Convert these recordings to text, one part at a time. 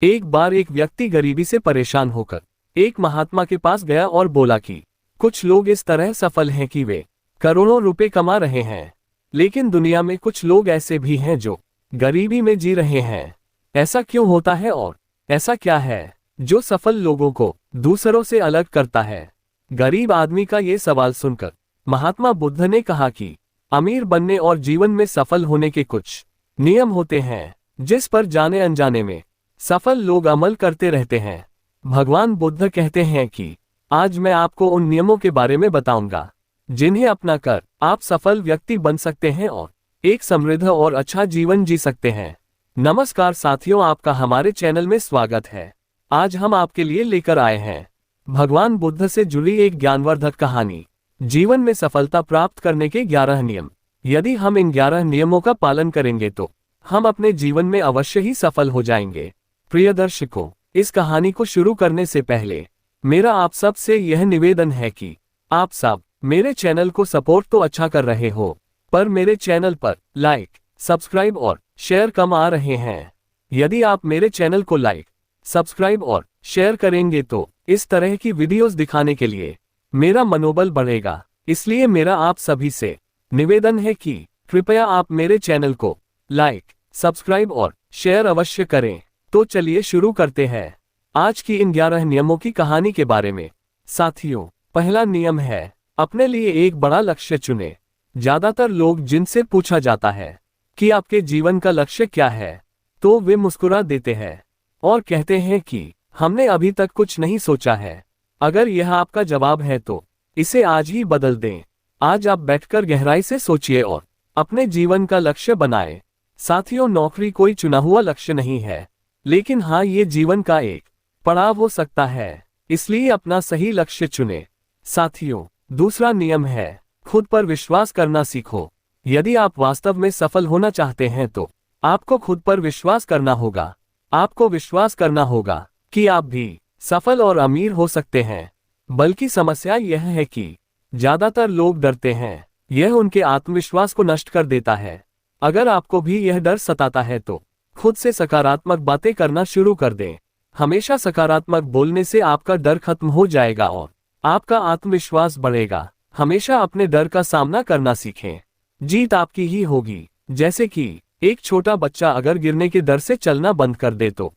एक बार एक व्यक्ति गरीबी से परेशान होकर एक महात्मा के पास गया और बोला कि कुछ लोग इस तरह सफल हैं कि वे करोड़ों रुपए कमा रहे हैं, लेकिन दुनिया में कुछ लोग ऐसे भी हैं जो गरीबी में जी रहे हैं। ऐसा क्यों होता है और ऐसा क्या है जो सफल लोगों को दूसरों से अलग करता है? गरीब आदमी का ये सवाल सुनकर महात्मा बुद्ध ने कहा कि अमीर बनने और जीवन में सफल होने के कुछ नियम होते हैं जिस पर जाने अनजाने में सफल लोग अमल करते रहते हैं। भगवान बुद्ध कहते हैं कि आज मैं आपको उन नियमों के बारे में बताऊंगा जिन्हें अपनाकर आप सफल व्यक्ति बन सकते हैं और एक समृद्ध और अच्छा जीवन जी सकते हैं। नमस्कार साथियों, आपका हमारे चैनल में स्वागत है। आज हम आपके लिए लेकर आए हैं भगवान बुद्ध से जुड़ी एक ज्ञानवर्धक कहानी, जीवन में सफलता प्राप्त करने के 11 नियम। यदि हम इन 11 नियमों का पालन करेंगे तो हम अपने जीवन में अवश्य ही सफल हो जाएंगे। प्रिय दर्शकों, इस कहानी को शुरू करने से पहले मेरा आप सब से यह निवेदन है कि आप सब मेरे चैनल को सपोर्ट तो अच्छा कर रहे हो, पर मेरे चैनल पर लाइक, सब्सक्राइब और शेयर कम आ रहे हैं। यदि आप मेरे चैनल को लाइक, सब्सक्राइब और शेयर करेंगे तो इस तरह की वीडियोस दिखाने के लिए मेरा मनोबल बढ़ेगा। इसलिए मेरा आप सभी से निवेदन है कि कृपया आप मेरे चैनल को लाइक, सब्सक्राइब और शेयर अवश्य करें। तो चलिए शुरू करते हैं आज की इन 11 नियमों की कहानी के बारे में। साथियों, पहला नियम है अपने लिए एक बड़ा लक्ष्य चुनें। ज्यादातर लोग जिनसे पूछा जाता है कि आपके जीवन का लक्ष्य क्या है, तो वे मुस्कुरा देते हैं और कहते हैं कि हमने अभी तक कुछ नहीं सोचा है। अगर यह आपका जवाब है तो इसे आज ही बदल दें। आज आप बैठकर गहराई से सोचिए और अपने जीवन का लक्ष्य बनाएं। साथियों, नौकरी कोई चुना हुआ लक्ष्य नहीं है, लेकिन हाँ, ये जीवन का एक पड़ाव हो सकता है। इसलिए अपना सही लक्ष्य चुनें। साथियों, दूसरा नियम है खुद पर विश्वास करना सीखो। यदि आप वास्तव में सफल होना चाहते हैं तो आपको खुद पर विश्वास करना होगा। आपको विश्वास करना होगा कि आप भी सफल और अमीर हो सकते हैं। बल्कि समस्या यह है कि ज्यादातर लोग डरते हैं। यह उनके आत्मविश्वास को नष्ट कर देता है। अगर आपको भी यह डर सताता है तो खुद से सकारात्मक बातें करना शुरू कर दें। हमेशा सकारात्मक बोलने से आपका डर खत्म हो जाएगा और आपका आत्मविश्वास बढ़ेगा। हमेशा अपने डर का सामना करना सीखें। जीत आपकी ही होगी। जैसे कि एक छोटा बच्चा अगर गिरने के डर से चलना बंद कर दे तो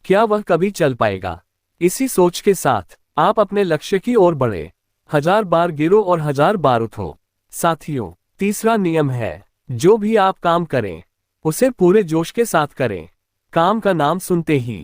क्या वह कभी चल पाएगा? इसी सोच के साथ आप अपने लक्ष्य की ओर बढ़े। 1000 बार गिरो और 1000 बार उठो। साथियों, तीसरा नियम है जो भी आप काम करें उसे पूरे जोश के साथ करें। काम का नाम सुनते ही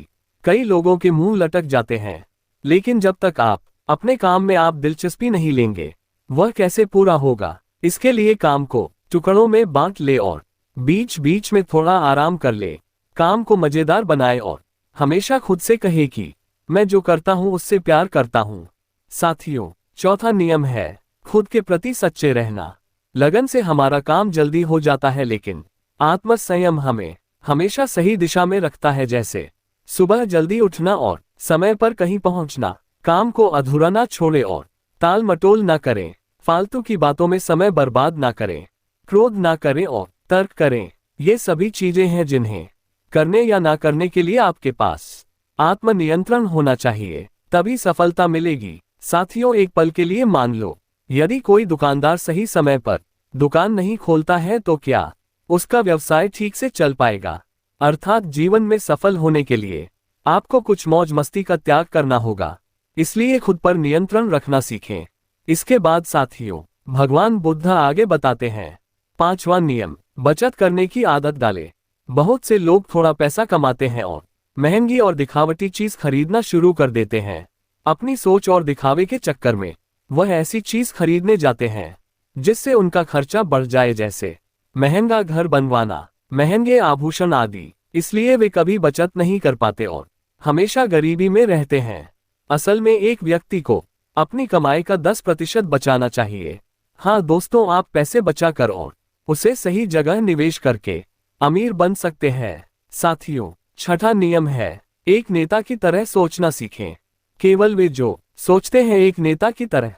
कई लोगों के मुंह लटक जाते हैं, लेकिन जब तक आप अपने काम में आप दिलचस्पी नहीं लेंगे वह कैसे पूरा होगा? इसके लिए काम को टुकड़ों में बांट ले और बीच बीच में थोड़ा आराम कर ले। काम को मजेदार बनाए और हमेशा खुद से कहे कि मैं जो करता हूं उससे प्यार करता हूं। साथियों, चौथा नियम है खुद के प्रति सच्चे रहना। लगन से हमारा काम जल्दी हो जाता है, लेकिन आत्मसंयम हमें हमेशा सही दिशा में रखता है। जैसे सुबह जल्दी उठना और समय पर कहीं पहुंचना। काम को अधूरा ना छोड़े और टाल मटोल ना करें। फालतू की बातों में समय बर्बाद ना करें। क्रोध ना करें और तर्क करें। ये सभी चीजें हैं जिन्हें करने या ना करने के लिए आपके पास आत्मनियंत्रण होना चाहिए, तभी सफलता मिलेगी। साथियों, एक पल के लिए मान लो, यदि कोई दुकानदार सही समय पर दुकान नहीं खोलता है तो क्या उसका व्यवसाय ठीक से चल पाएगा? अर्थात जीवन में सफल होने के लिए आपको कुछ मौज मस्ती का त्याग करना होगा। इसलिए खुद पर नियंत्रण रखना सीखें। इसके बाद साथियों, भगवान बुद्ध आगे बताते हैं, 5वां नियम, बचत करने की आदत डालें। बहुत से लोग थोड़ा पैसा कमाते हैं और महंगी और दिखावटी चीज खरीदना शुरू कर देते हैं। अपनी सोच और दिखावे के चक्कर में वह ऐसी चीज खरीदने जाते हैं जिससे उनका खर्चा बढ़ जाए, जैसे महंगा घर बनवाना, महंगे आभूषण आदि। इसलिए वे कभी बचत नहीं कर पाते और हमेशा गरीबी में रहते हैं। असल में एक व्यक्ति को अपनी कमाई का 10% बचाना चाहिए। हाँ दोस्तों, आप पैसे बचाकर और उसे सही जगह निवेश करके अमीर बन सकते हैं। साथियों, छठा नियम है एक नेता की तरह सोचना सीखें। केवल वे जो सोचते हैं एक नेता की तरह,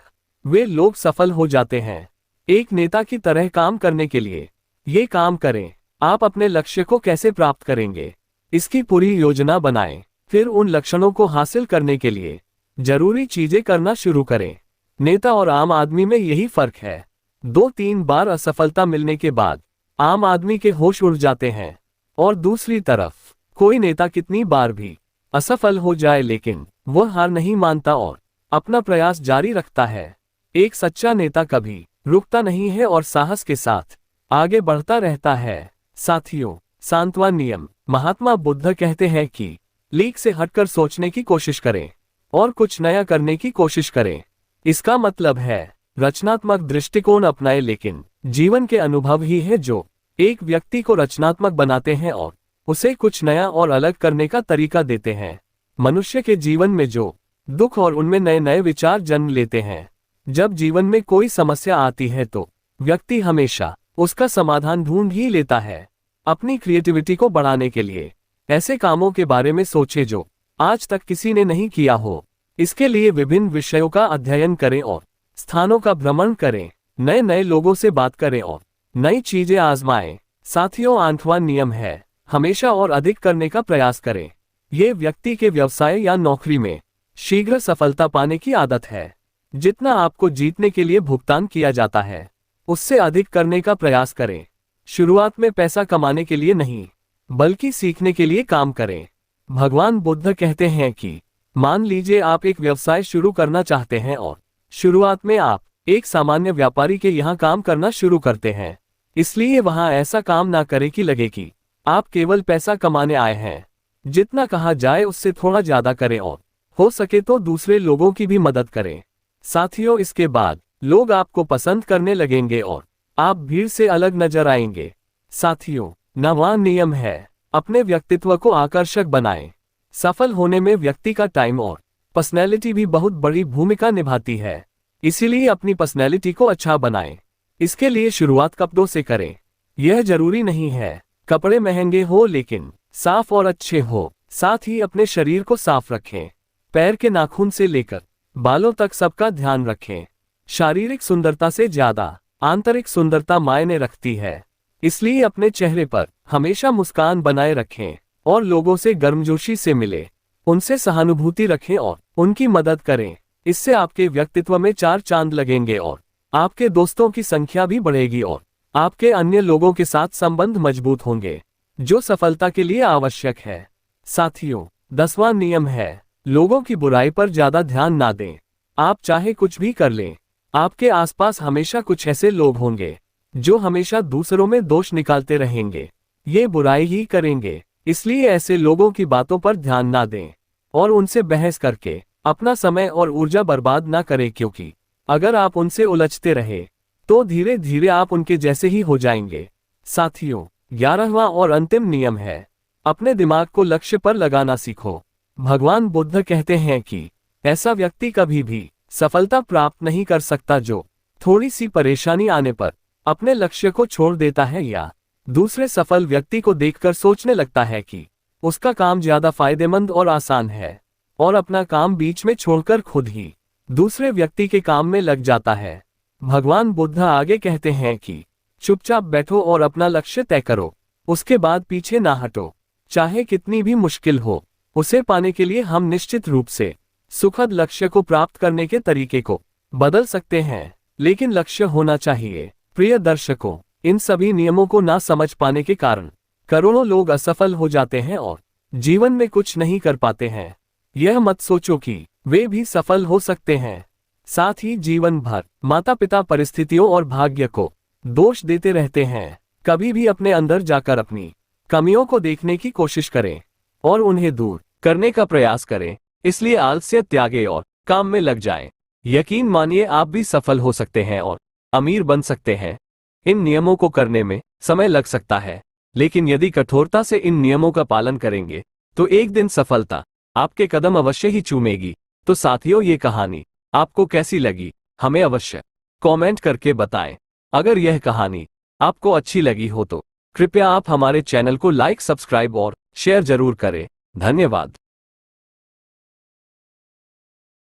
वे लोग सफल हो जाते हैं। एक नेता की तरह काम करने के लिए ये काम करें। आप अपने लक्ष्य को कैसे प्राप्त करेंगे, इसकी पूरी योजना बनाएं। फिर उन लक्षणों को हासिल करने के लिए जरूरी चीजें करना शुरू करें। नेता और आम आदमी में यही फर्क है। 2-3 बार असफलता मिलने के बाद आम आदमी के होश उड़ जाते हैं, और दूसरी तरफ कोई नेता कितनी बार भी असफल हो जाए लेकिन वह हार नहीं मानता और अपना प्रयास जारी रखता है। एक सच्चा नेता कभी रुकता नहीं है और साहस के साथ आगे बढ़ता रहता है। साथियों, सांत्वन नियम। महात्मा बुद्ध कहते हैं कि लीक से हटकर सोचने की कोशिश करें और कुछ नया करने की कोशिश करें। इसका मतलब है रचनात्मक दृष्टिकोण अपनाएं, लेकिन जीवन के अनुभव ही है जो एक व्यक्ति को रचनात्मक बनाते हैं और उसे कुछ नया और अलग करने का तरीका देते हैं। मनुष्य के जीवन में जो दुख और उनमें नए नए विचार जन्म लेते हैं। जब जीवन में कोई समस्या आती है तो व्यक्ति हमेशा उसका समाधान ढूंढ ही लेता है। अपनी क्रिएटिविटी को बढ़ाने के लिए ऐसे कामों के बारे में सोचे जो आज तक किसी ने नहीं किया हो। इसके लिए विभिन्न विषयों का अध्ययन करें और स्थानों का भ्रमण करें, नए नए लोगों से बात करें और नई चीजें आजमाएं। साथियों, आठवां नियम है हमेशा और अधिक करने का प्रयास करें। यह व्यक्ति के व्यवसाय या नौकरी में शीघ्र सफलता पाने की आदत है। जितना आपको जीतने के लिए भुगतान किया जाता है उससे अधिक करने का प्रयास करें। शुरुआत में पैसा कमाने के लिए नहीं, बल्कि सीखने के लिए काम करें। भगवान बुद्ध कहते हैं कि मान लीजिए आप एक व्यवसाय शुरू करना चाहते हैं और शुरुआत में आप एक सामान्य व्यापारी के यहाँ काम करना शुरू करते हैं। इसलिए वहां ऐसा काम ना करें कि लगे कि आप केवल पैसा कमाने आए हैं। जितना कहा जाए उससे थोड़ा ज्यादा करें और हो सके तो दूसरे लोगों की भी मदद करें। साथियों, इसके बाद लोग आपको पसंद करने लगेंगे और आप भीड़ से अलग नजर आएंगे। साथियों, 9वां नियम है अपने व्यक्तित्व को आकर्षक बनाएं। सफल होने में व्यक्ति का टाइम और पर्सनैलिटी भी बहुत बड़ी भूमिका निभाती है। इसीलिए अपनी पर्सनैलिटी को अच्छा बनाएं। इसके लिए शुरुआत कपड़ों से करें। यह जरूरी नहीं है कपड़े महंगे हो, लेकिन साफ और अच्छे हो। साथ ही अपने शरीर को साफ रखें। पैर के नाखून से लेकर बालों तक सबका ध्यान रखें। शारीरिक सुंदरता से ज्यादा आंतरिक सुंदरता मायने रखती है। इसलिए अपने चेहरे पर हमेशा मुस्कान बनाए रखें और लोगों से गर्मजोशी से मिले, उनसे सहानुभूति रखें और उनकी मदद करें। इससे आपके व्यक्तित्व में 4 चांद लगेंगे और आपके दोस्तों की संख्या भी बढ़ेगी और आपके अन्य लोगों के साथ संबंध मजबूत होंगे, जो सफलता के लिए आवश्यक है। साथियों, 10वां नियम है लोगों की बुराई पर ज्यादा ध्यान ना दें। आप चाहे कुछ भी कर लें, आपके आसपास हमेशा कुछ ऐसे लोग होंगे जो हमेशा दूसरों में दोष निकालते रहेंगे। ये बुराई ही करेंगे। इसलिए ऐसे लोगों की बातों पर ध्यान ना दें और उनसे बहस करके अपना समय और ऊर्जा बर्बाद ना करें, क्योंकि अगर आप उनसे उलझते रहे तो धीरे धीरे आप उनके जैसे ही हो जाएंगे। साथियों, 11वां और अंतिम नियम है अपने दिमाग को लक्ष्य पर लगाना सीखो। भगवान बुद्ध कहते हैं कि ऐसा व्यक्ति कभी भी सफलता प्राप्त नहीं कर सकता जो थोड़ी सी परेशानी आने पर अपने लक्ष्य को छोड़ देता है या दूसरे सफल व्यक्ति को देखकर सोचने लगता है कि उसका काम ज्यादा फायदेमंद और आसान है और अपना काम बीच में छोड़कर खुद ही दूसरे व्यक्ति के काम में लग जाता है। भगवान बुद्ध आगे कहते हैं कि चुपचाप बैठो और अपना लक्ष्य तय करो, उसके बाद पीछे ना हटो। चाहे कितनी भी मुश्किल हो, उसे पाने के लिए हम निश्चित रूप से सुखद लक्ष्य को प्राप्त करने के तरीके को बदल सकते हैं, लेकिन लक्ष्य होना चाहिए। प्रिय दर्शकों, इन सभी नियमों को ना समझ पाने के कारण करोड़ों लोग असफल हो जाते हैं और जीवन में कुछ नहीं कर पाते हैं। यह मत सोचो कि वे भी सफल हो सकते हैं। साथ ही जीवन भर माता पिता परिस्थितियों और भाग्य को दोष देते रहते हैं। कभी भी अपने अंदर जाकर अपनी कमियों को देखने की कोशिश करें और उन्हें दूर करने का प्रयास करें। इसलिए आलस्य त्यागें और काम में लग जाएं। यकीन मानिए, आप भी सफल हो सकते हैं और अमीर बन सकते हैं। इन नियमों को करने में समय लग सकता है, लेकिन यदि कठोरता से इन नियमों का पालन करेंगे तो एक दिन सफलता आपके कदम अवश्य ही चूमेगी। तो साथियों, ये कहानी आपको कैसी लगी हमें अवश्य कमेंट करके बताएं। अगर यह कहानी आपको अच्छी लगी हो तो कृपया आप हमारे चैनल को लाइक, सब्सक्राइब और शेयर जरूर करें। धन्यवाद।